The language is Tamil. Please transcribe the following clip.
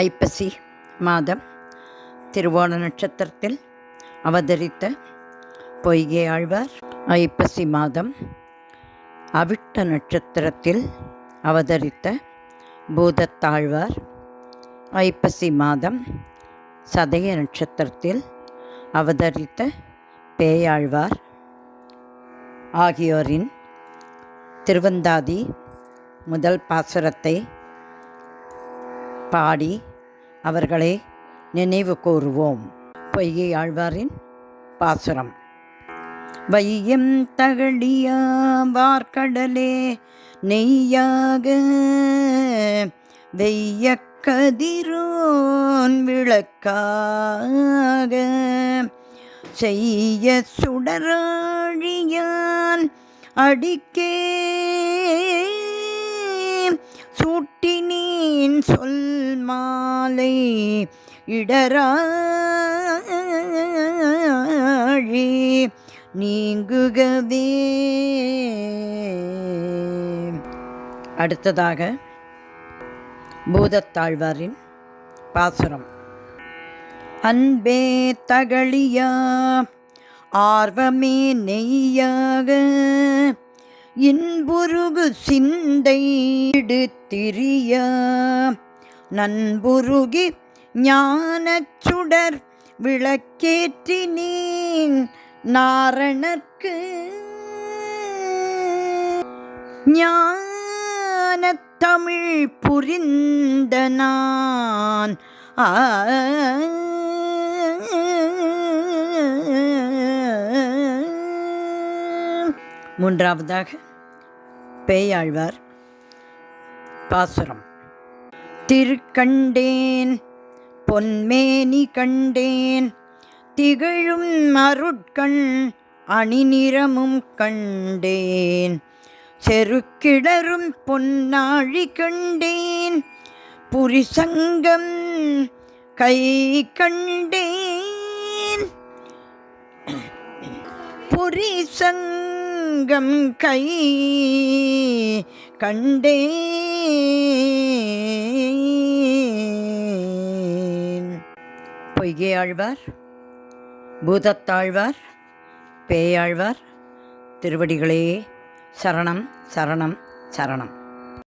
ஐப்பசி மாதம் திருவோண நட்சத்திரத்தில் அவதரித்த பொய்கை ஆழ்வார், ஐப்பசி மாதம் அவிட்ட நட்சத்திரத்தில் அவதரித்த பூதத்தாழ்வார், ஐப்பசி மாதம் சதய நட்சத்திரத்தில் அவதரித்த பேயாழ்வார் ஆகியோரின் திருவந்தாதி முதல் பாசுரத்தை பாடி அவர்களை நினைவு கூறுவோம். பொய்கை ஆழ்வாரின் பாசுரம். வையம் தகழியா வார்கடலே நெய்யாக வெய்ய கதிரோன் விளக்காக செய்ய சுடராழியான் அடிக்கே சூட்டினீன் சொல் மாலை இடராழி நீங்குகவே. அடுத்ததாக பூதத்தாழ்வாரின் பாசுரம். அன்பே தகழியா ஆர்வமே நெய்யாக இன்புருகு சிந்தை திரிய நண்புருகி ஞானச் சுடர் விளக்கேற்றினீன் நாரணர்க்கு ஞானத் தமிழ் புரிந்த நான் மூன்றாவதாக பேயாழ்வார் பாசுரம். திருக்கண்டேன் பொன்மேனி கண்டேன் திகழும் அருட்கண் அணிநிறமும் கண்டேன் செருக்கிடரும் பொன்னாழி கண்டேன் புரிசங்கம் கை கண்டேன் புரிசங்கம் கை கண்டேன். பொய்கை ஆழ்வார், பூதத்தாழ்வார், பேயாழ்வார் திருவடிகளே சரணம் சரணம் சரணம்.